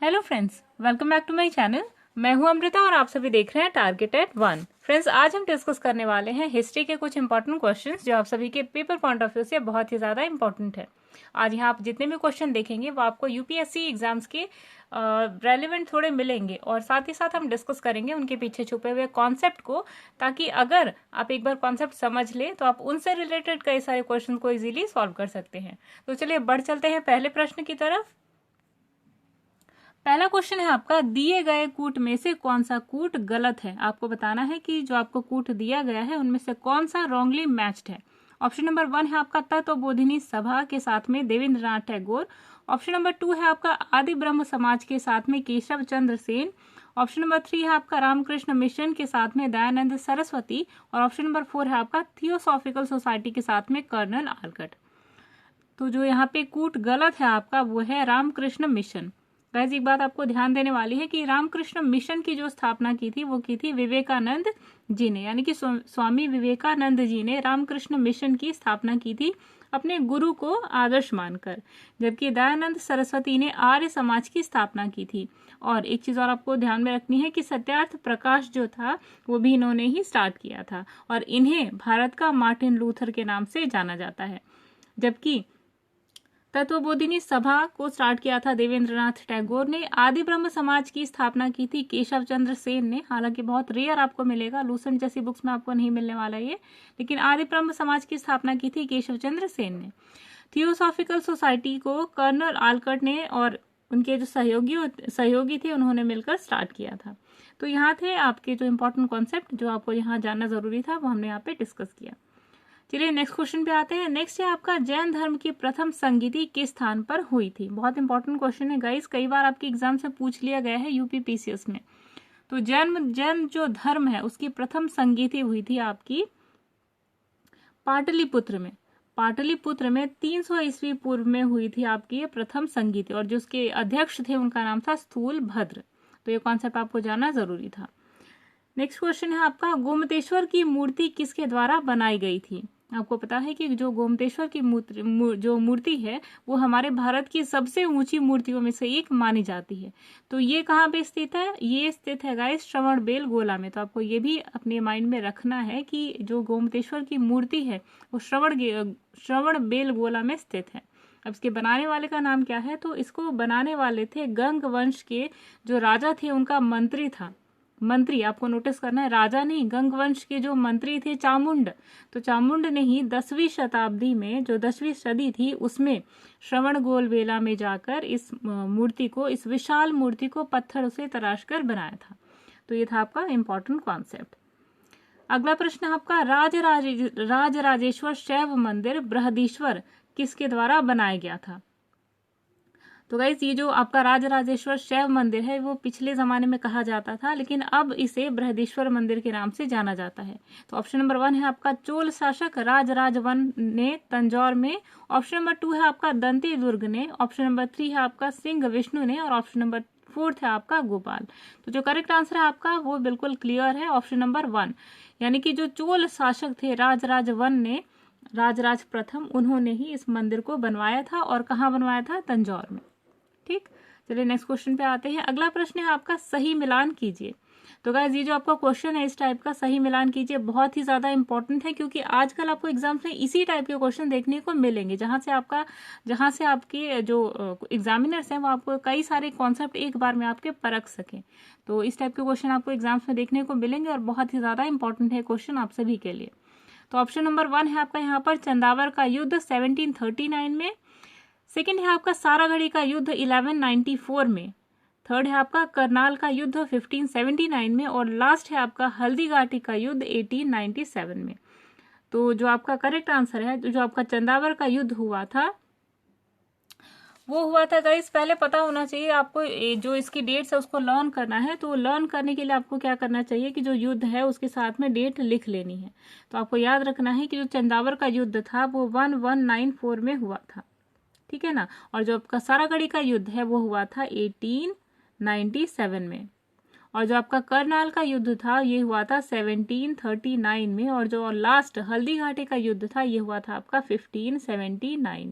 Hello friends, welcome back to my channel. मैं हूं अमृता और आप सभी देख रहे हैं टारगेटेड 1। फ्रेंड्स, आज हम डिस्कस करने वाले हैं हिस्ट्री के कुछ इंपॉर्टेंट क्वेश्चंस जो आप सभी के पेपर पॉइंट ऑफ व्यू से बहुत ही ज्यादा इंपॉर्टेंट है। आज यहाँ आप जितने भी क्वेश्चन देखेंगे वो आपको यूपीएससी एग्जाम्स के रेलिवेंट थोड़े मिलेंगे और साथ ही साथ हम डिस्कस करेंगे उनके पीछे छुपे हुए कॉन्सेप्ट को, ताकि अगर आप एक बार कॉन्सेप्ट समझ ले तो आप उनसे रिलेटेड कई सारे क्वेश्चन को इजीली सॉल्व कर सकते हैं। तो चलिए बढ़ चलते हैं पहले प्रश्न की तरफ। पहला क्वेश्चन है आपका, दिए गए कूट में से कौन सा कूट गलत है। आपको बताना है कि जो आपको कूट दिया गया है उनमें से कौन सा रॉन्गली मैच्ड है। ऑप्शन नंबर 1 है आपका तत्वबोधिनी सभा के साथ में देवेंद्रनाथ टैगोर। ऑप्शन नंबर 2 है आपका आदि ब्रह्म समाज के साथ में केशव चंद्र सेन। ऑप्शन नंबर 3 है आपका रामकृष्ण मिशन के साथ में दयानंद सरस्वती। और ऑप्शन नंबर 4 है आपका थियोसॉफिकल सोसाइटी के साथ में कर्नल आलकट। तो जो यहाँ पे कूट गलत है आपका वो है रामकृष्ण मिशन। गाइस, एक बात आपको ध्यान देने वाली है कि रामकृष्ण मिशन की जो स्थापना की थी वो की थी विवेकानंद जी ने, यानी कि स्वामी विवेकानंद जी ने रामकृष्ण मिशन की स्थापना की थी अपने गुरु को आदर्श मानकर, जबकि दयानंद सरस्वती ने आर्य समाज की स्थापना की थी। और एक चीज और आपको ध्यान में रखनी है कि सत्यार्थ प्रकाश जो था वो भी इन्होंने ही स्टार्ट किया था और इन्हें भारत का मार्टिन लूथर के नाम से जाना जाता है। जबकि तत्वबोधिनी सभा को स्टार्ट किया था देवेंद्रनाथ टैगोर ने। आदि ब्रह्म समाज की स्थापना की थी केशव चंद्र सेन ने। हालांकि बहुत रेयर आपको मिलेगा, लूसेंट जैसी बुक्स में आपको नहीं मिलने वाला ये, लेकिन आदि ब्रह्म समाज की स्थापना की थी केशव चंद्र सेन ने। थियोसॉफिकल सोसाइटी को कर्नल आलकट ने और उनके जो सहयोगी थे उन्होंने मिलकर स्टार्ट किया था। तो यहाँ थे आपके जो इंपॉर्टेंट कॉन्सेप्ट जो आपको यहाँ जानना जरूरी था, वो हमने यहाँ पे डिस्कस किया। चलिए नेक्स्ट क्वेश्चन पे आते हैं। नेक्स्ट है आपका, जैन धर्म की प्रथम संगीति किस स्थान पर हुई थी। बहुत इंपॉर्टेंट क्वेश्चन है गाइस, कई बार आपके एग्जाम से पूछ लिया गया है यूपीपीसीएस में। तो जैन जो धर्म है उसकी प्रथम संगीति हुई थी आपकी पाटलिपुत्र में। पाटलिपुत्र में 300 ईस्वी पूर्व में हुई थी आपकी ये प्रथम संगीति, और जो उसके अध्यक्ष थे उनका नाम था स्थूल भद्र। तो ये कॉन्सेप्ट आपको जानना जरूरी था। नेक्स्ट क्वेश्चन है आपका, गोमतेश्वर की मूर्ति किसके द्वारा बनाई गई थी। आपको पता है कि जो गोमतेश्वर की जो मूर्ति है वो हमारे भारत की सबसे ऊंची मूर्तियों में से एक मानी जाती है। तो ये कहाँ पे स्थित है, ये स्थित है गाइस श्रवण बेलगोला में। तो आपको ये भी अपने माइंड में रखना है कि जो गोमतेश्वर की मूर्ति है वो श्रवण बेलगोला में स्थित है। अब इसके बनाने वाले का नाम क्या है, तो इसको बनाने वाले थे गंग वंश के जो राजा थे, उनका मंत्री था। मंत्री आपको नोटिस करना है, राजा नहीं, गंग वंश के जो मंत्री थे चामुंड। तो चामुंड ने ही 10वीं शताब्दी में, जो 10वीं सदी थी उसमें श्रवण बेला में जाकर इस मूर्ति को, इस विशाल मूर्ति को पत्थर से तराश कर बनाया था। तो ये था आपका इंपॉर्टेंट कॉन्सेप्ट। अगला प्रश्न आपका, राजराजेश्वर शैव मंदिर बृहदीश्वर किसके द्वारा बनाया गया था। तो गाइस, ये जो आपका राजराजेश्वर शैव मंदिर है वो पिछले जमाने में कहा जाता था, लेकिन अब इसे बृहदीश्वर मंदिर के नाम से जाना जाता है। तो ऑप्शन नंबर 1 है आपका चोल शासक राजराज वन ने तंजौर में। ऑप्शन नंबर 2 है आपका दंती दुर्ग ने। ऑप्शन नंबर 3 है आपका सिंह विष्णु ने। और ऑप्शन नंबर 4 है आपका गोपाल। तो जो करेक्ट आंसर है आपका वो बिल्कुल क्लियर है, ऑप्शन नंबर 1। यानी कि जो चोल शासक थे राजराज वन ने, राजराज प्रथम, उन्होंने ही इस मंदिर को बनवाया था। और कहाँ बनवाया था, तंजौर में। ठीक, चलिए नेक्स्ट क्वेश्चन पे आते हैं। अगला प्रश्न है आपका, सही मिलान कीजिए। तो गाइस, ये जो आपका क्वेश्चन है इस टाइप का, सही मिलान कीजिए, बहुत ही ज्यादा इंपॉर्टेंट है, क्योंकि आजकल आपको एग्जाम्स में इसी टाइप के क्वेश्चन देखने को मिलेंगे, जहां से आपके जो एग्जामिनर्स हैं वो आपको कई सारे कॉन्सेप्ट एक बार में आपके परख सकें। तो इस टाइप के क्वेश्चन आपको एग्जाम्स में देखने को मिलेंगे और बहुत ही ज्यादा इंपॉर्टेंट है क्वेश्चन आप सभी के लिए। तो ऑप्शन नंबर 1 है आपका यहाँ पर चंदावर का युद्ध 1739 में। सेकेंड है आपका सारागढ़ी का युद्ध 1194 में। थर्ड है आपका करनाल का युद्ध 1579 में। और लास्ट है आपका हल्दीघाटी का युद्ध 1897 में। तो जो आपका करेक्ट आंसर है, जो आपका चंदावर का युद्ध हुआ था वो हुआ था गाइस, पहले पता होना चाहिए आपको, जो इसकी डेट्स है उसको लर्न करना है। तो लर्न करने के लिए आपको क्या करना चाहिए कि जो युद्ध है उसके साथ में डेट लिख लेनी है। तो आपको याद रखना है कि जो चंदावर का युद्ध था वो 1194 में हुआ था, ठीक है ना। और जो आपका सारागढ़ी का युद्ध है वो हुआ था 1897 में। और जो आपका करनाल का युद्ध था ये हुआ था 1739 में। और जो लास्ट हल्दीघाटी का युद्ध था ये हुआ था आपका 1576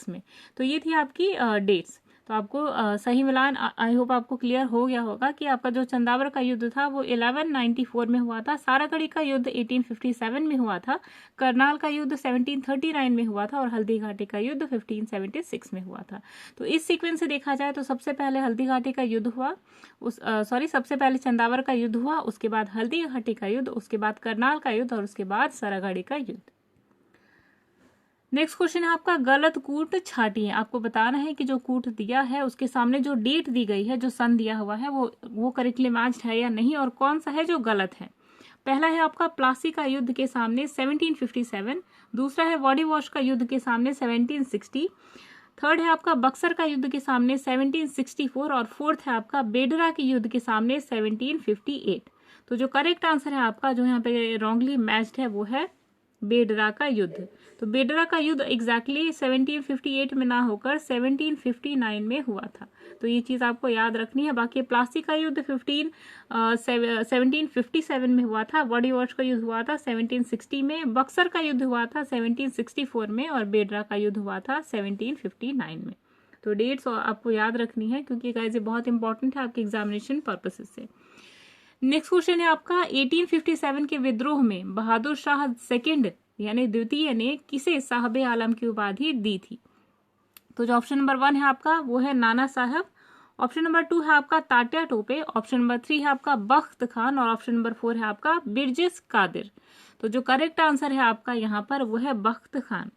में। तो ये थी आपकी डेट्स। तो आपको सही मिलान आई होप आपको क्लियर हो गया होगा कि आपका जो चंदावर का युद्ध था वो 1194 में हुआ था, साराकड़ी का युद्ध 1857 में हुआ था, करनाल का युद्ध 1739 में हुआ था और हल्दी घाटी का युद्ध 1576 में हुआ था। तो इस सीक्वेंस से देखा जाए तो सबसे पहले हल्दी घाटी का युद्ध हुआ, सबसे पहले चंदावर का युद्ध हुआ, उसके बाद हल्दी घाटी का युद्ध, उसके बाद करनाल का युद्ध और उसके बाद सारागढ़ी का युद्ध। नेक्स्ट क्वेश्चन है आपका गलत कूट छाटिए। आपको बताना है कि जो कूट दिया है उसके सामने जो डेट दी गई है, जो सन दिया हुआ है वो करेक्टली मैच्ड है या नहीं, और कौन सा है जो गलत है। पहला है आपका प्लासी का युद्ध के सामने 1757, दूसरा है वॉडी वॉश का युद्ध के सामने 1760, थर्ड है आपका बक्सर का युद्ध के सामने 1764 और फोर्थ है आपका बेडरा के युद्ध के सामने 1758। तो जो करेक्ट आंसर है आपका, जो यहाँ पे रॉन्गली मैच्ड है, वो है बेडरा का युद्ध। तो बेडरा का युद्ध एग्जैक्टली 1758 में ना होकर 1759 में हुआ था, तो ये चीज आपको याद रखनी है। बाकी प्लासी का युद्ध 1757 में हुआ था, वॉडी वॉश का युद्ध हुआ था 1760 में, बक्सर का युद्ध हुआ था 1764 में और बेडरा का युद्ध हुआ था 1759 में। तो डेट्स आपको याद रखनी है क्योंकि गाइस ये बहुत इंपॉर्टेंट है आपके एग्जामिनेशन पर्पसेस से। नेक्स्ट क्वेश्चन है आपका 1857 के विद्रोह में बहादुर शाह सेकंड यानी द्वितीय ने किसे साहब आलम की उपाधि दी थी। तो जो ऑप्शन नंबर 1 है आपका वो है नाना साहब, ऑप्शन नंबर 2 है आपका तात्या टोपे, ऑप्शन नंबर 3 है आपका बख्त खान और ऑप्शन नंबर 4 है आपका बिरजिस कादिर। तो जो करेक्ट आंसर है आपका यहाँ पर वो है बख्त खान।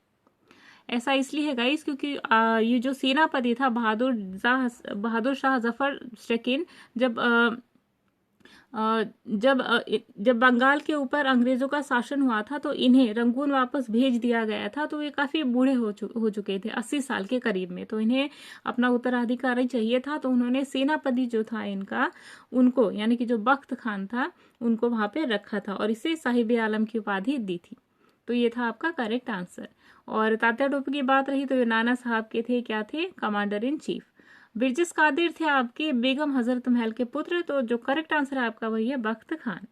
ऐसा इसलिए है गाइस क्योंकि ये जो सेनापति था बहादुर शाह जफर सेकंड, जब बंगाल के ऊपर अंग्रेजों का शासन हुआ था तो इन्हें रंगून वापस भेज दिया गया था। तो ये काफी बूढ़े हो चुके थे, 80 साल के करीब में, तो इन्हें अपना उत्तराधिकारी चाहिए था। तो उन्होंने सेनापति जो था इनका, उनको यानी कि जो बख्त खान था उनको वहां पे रखा था और इसे साहिब आलम की उपाधि दी थी। तो ये था आपका करेक्ट आंसर। और तात्या टोपे की बात रही तो ये नाना साहब के थे, क्या थे, commander in chief. Birjis Qadir थे आपके बेगम हजरत महल के पुत्र। तो जो करेक्ट आंसर है आपका वही है बख्त खान।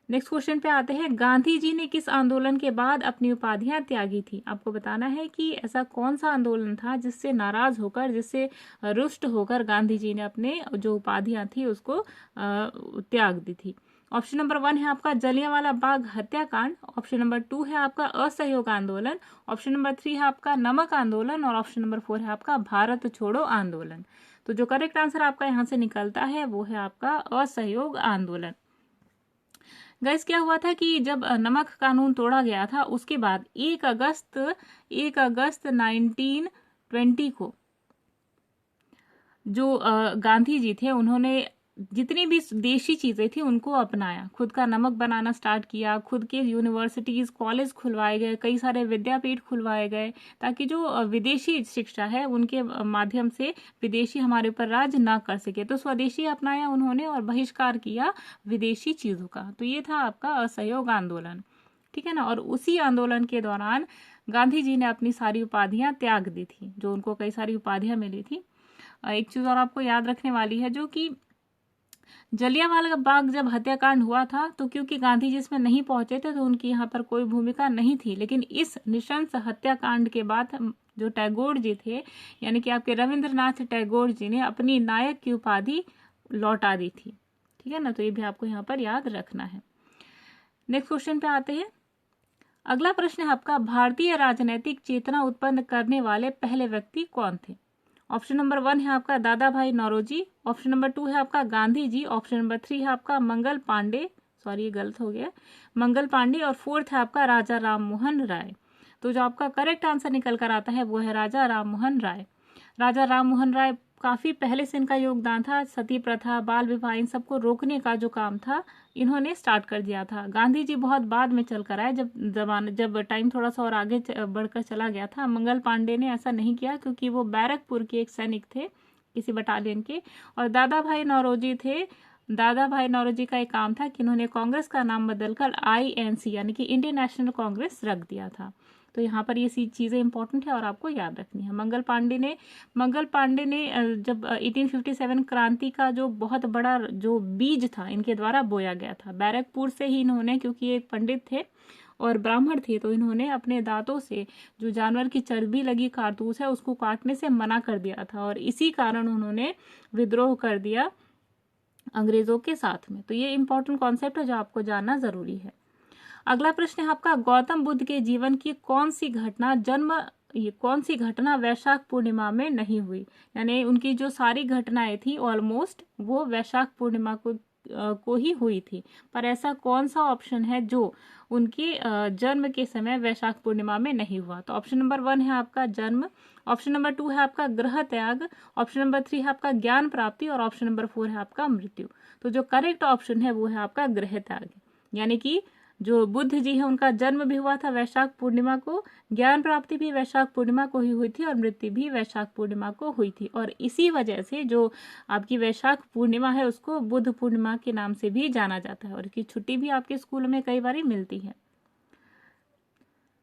नेक्स्ट क्वेश्चन पे आते हैं, गांधी जी ने किस आंदोलन के बाद अपनी उपाधियां त्यागी थी। आपको बताना है कि ऐसा कौन सा आंदोलन था जिससे नाराज होकर, जिससे रुष्ट होकर गांधी जी ने अपने जो उपाधियां थी उसको त्याग दी थी। ऑप्शन नंबर 1 है आपका जलियांवाला बाग हत्याकांड, ऑप्शन नंबर 2 है आपका असहयोग आंदोलन, ऑप्शन नंबर 3 है आपका नमक आंदोलन और ऑप्शन नंबर 4 है आपका भारत छोड़ो आंदोलन। तो जो करेक्ट आंसर आपका यहाँ से निकलता है वो है आपका असहयोग आंदोलन। गैस क्या हुआ था कि जब नमक कानून तोड़ा गया था उसके बाद 1 अगस्त 1920 को जो गांधी जी थे उन्होंने जितनी भी देशी चीजें थी उनको अपनाया, खुद का नमक बनाना स्टार्ट किया, खुद के यूनिवर्सिटीज कॉलेज खुलवाए गए, कई सारे विद्यापीठ खुलवाए गए ताकि जो विदेशी शिक्षा है उनके माध्यम से विदेशी हमारे ऊपर राज ना कर सके। तो स्वदेशी अपनाया उन्होंने और बहिष्कार किया विदेशी चीजों का। तो ये था आपका असहयोग आंदोलन, ठीक है ना। और उसी आंदोलन के दौरान गांधी जी ने अपनी सारी उपाधियां त्याग दी थी, जो उनको कई सारी उपाधियां मिली थी। एक चीज और आपको याद रखने वाली है, जो कि जलियांवाला बाग जब हत्याकांड हुआ था तो क्योंकि गांधी जी इसमें नहीं पहुंचे थे तो उनकी यहाँ पर कोई भूमिका नहीं थी, लेकिन इस नृशंस हत्याकांड के बाद जो टैगोर जी थे यानी कि आपके रविंद्रनाथ टैगोर जी ने अपनी नायक की उपाधि लौटा दी थी, ठीक है ना। तो ये भी आपको यहाँ पर याद रखना है। नेक्स्ट क्वेश्चन पे आते हैं। अगला प्रश्न है आपका, भारतीय राजनैतिक चेतना उत्पन्न करने वाले पहले व्यक्ति कौन थे। ऑप्शन नंबर 1 है आपका दादा भाई नौरोजी, ऑप्शन नंबर 2 है आपका गांधी जी, ऑप्शन नंबर 3 है आपका मंगल पांडे, सॉरी ये गलत हो गया, मंगल पांडे, और 4th है आपका राजा राम मोहन राय। तो जो आपका करेक्ट आंसर निकल कर आता है वो है राजा राम मोहन राय। राजा राम मोहन राय काफी पहले से इनका योगदान था, सती प्रथा, बाल विवाह, इन सबको रोकने का जो काम था इन्होंने स्टार्ट कर दिया था। गांधी जी बहुत बाद में चलकर आए, जब टाइम थोड़ा सा और आगे बढ़कर चला गया था। मंगल पांडे ने ऐसा नहीं किया क्योंकि वो बैरकपुर के एक सैनिक थे किसी बटालियन के। और दादा भाई नौरोजी थे, दादा भाई नौरोजी का एक काम था कि इन्होंने कांग्रेस का नाम बदलकर INC यानी कि इंडियन नेशनल कांग्रेस रख दिया था। तो यहाँ पर ये चीजें इंपॉर्टेंट है और आपको याद रखनी है। मंगल पांडे ने जब 1857 क्रांति का जो बहुत बड़ा जो बीज था इनके द्वारा बोया गया था, बैरकपुर से ही इन्होंने, क्योंकि एक पंडित थे और ब्राह्मण थे, तो इन्होंने अपने दांतों से जो जानवर की चर्बी लगी कारतूस है उसको काटने से मना कर दिया था, और इसी कारण उन्होंने विद्रोह कर दिया अंग्रेजों के साथ में। तो ये इंपॉर्टेंट कॉन्सेप्ट है जो आपको जानना जरूरी है। अगला प्रश्न है आपका, गौतम बुद्ध के जीवन की कौन सी घटना वैशाख पूर्णिमा में नहीं हुई? यानी उनकी जो सारी घटनाएं थी ऑलमोस्ट वो वैशाख पूर्णिमा को ही हुई थी, पर ऐसा कौन सा ऑप्शन है जो उनके जन्म के समय वैशाख पूर्णिमा में नहीं हुआ? तो ऑप्शन नंबर 1 है आपका जन्म, ऑप्शन नंबर 2 है आपका गृह त्याग, ऑप्शन नंबर 3 है आपका ज्ञान प्राप्ति, और ऑप्शन नंबर 4 है आपका मृत्यु। तो जो करेक्ट ऑप्शन है वो है आपका गृह त्याग, यानी कि जो बुद्ध जी है उनका जन्म भी हुआ था वैशाख पूर्णिमा को, ज्ञान प्राप्ति भी वैशाख पूर्णिमा को ही हुई थी, और मृत्यु भी वैशाख पूर्णिमा को हुई थी। और इसी वजह से जो आपकी वैशाख पूर्णिमा है उसको बुद्ध पूर्णिमा के नाम से भी जाना जाता है, और इसकी छुट्टी भी आपके स्कूल में कई बार मिलती है।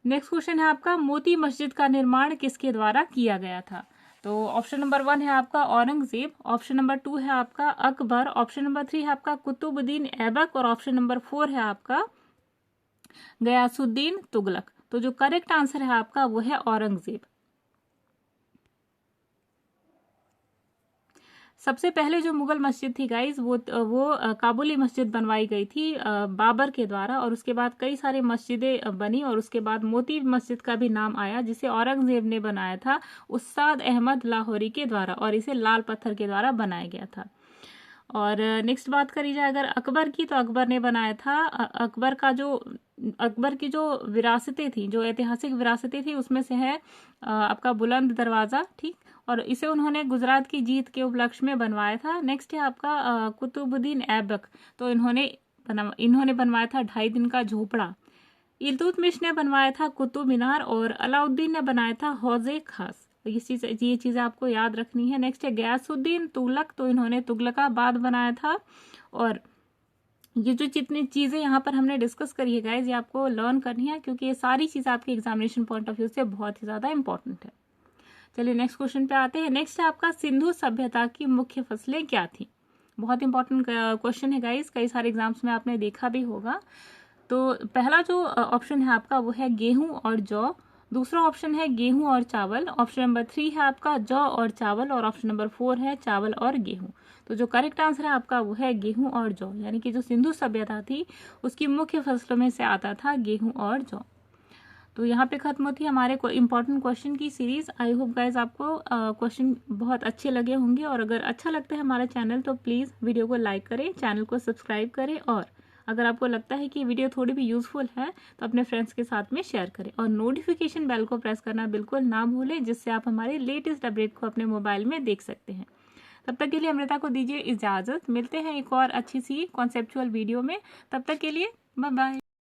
नेक्स्ट क्वेश्चन है आपका, मोती मस्जिद का निर्माण किसके द्वारा किया गया था? तो ऑप्शन नंबर 1 है आपका औरंगजेब, ऑप्शन नंबर 2 है आपका अकबर, ऑप्शन नंबर 3 है आपका कुतुबुद्दीन ऐबक, और ऑप्शन नंबर 4 है आपका गयासुद्दीन तुगलक। तो जो करेक्ट आंसर है आपका वो है औरंगजेब। सबसे पहले जो मुगल मस्जिद थी गाइज वो काबुली मस्जिद बनवाई गई थी बाबर के द्वारा, और उसके बाद कई सारी मस्जिदें बनी, और उसके बाद मोती मस्जिद का भी नाम आया जिसे औरंगजेब ने बनाया था उस्ताद अहमद लाहौरी के द्वारा, और इसे लाल पत्थर के द्वारा बनाया गया था। और नेक्स्ट बात करी जाए अगर अकबर की, तो अकबर ने बनाया था अकबर की जो विरासतें थी, जो ऐतिहासिक विरासतें थी उसमें से है आपका बुलंद दरवाजा, ठीक, और इसे उन्होंने गुजरात की जीत के उपलक्ष्य में बनवाया था। नेक्स्ट है आपका कुतुबुद्दीन ऐबक, तो इन्होंने बनवाया था 2.5 दिन का झोपड़ा। इल्तुतमिश ने बनवाया था कुतुब मीनार, और अलाउद्दीन ने बनाया था हौजे खास। ये चीजें आपको याद रखनी है। नेक्स्ट है गयासुद्दीन तुगलक, तो इन्होंने तुगलकाबाद बनाया था। और ये जो जितनी चीजें यहाँ पर हमने डिस्कस करी है गाइज, ये आपको लर्न करनी है, क्योंकि ये सारी चीजें आपके एग्जामिनेशन पॉइंट ऑफ व्यू से बहुत ही ज्यादा इंपॉर्टेंट है। चलिए नेक्स्ट क्वेश्चन पे आते हैं। नेक्स्ट है आपका, सिंधु सभ्यता की मुख्य फसलें क्या थी? बहुत इंपॉर्टेंट क्वेश्चन है गाइज, कई सारे एग्जाम्स में आपने देखा भी होगा। तो पहला जो ऑप्शन है आपका वो है गेहूं और जौ, दूसरा ऑप्शन है गेहूं और चावल, ऑप्शन नंबर 3 है आपका जौ और चावल, और ऑप्शन नंबर 4 है चावल और गेहूं। तो जो करेक्ट आंसर है आपका वो है गेहूं और जौ, यानी कि जो सिंधु सभ्यता थी उसकी मुख्य फसलों में से आता था गेहूं और जौ। तो यहाँ पे खत्म होती है हमारे इंपॉर्टेंट क्वेश्चन की सीरीज। आई होप गाइज आपको क्वेश्चन बहुत अच्छे लगे होंगे, और अगर अच्छा लगता है हमारा चैनल तो प्लीज़ वीडियो को लाइक करें, चैनल को सब्सक्राइब करें, और अगर आपको लगता है कि वीडियो थोड़ी भी यूजफुल है तो अपने फ्रेंड्स के साथ में शेयर करें, और नोटिफिकेशन बेल को प्रेस करना बिल्कुल ना भूलें, जिससे आप हमारे लेटेस्ट अपडेट को अपने मोबाइल में देख सकते हैं। तब तक के लिए अमृता को दीजिए इजाजत, मिलते हैं एक और अच्छी सी कॉन्सेप्चुअल वीडियो में। तब तक के लिए बाय बाय।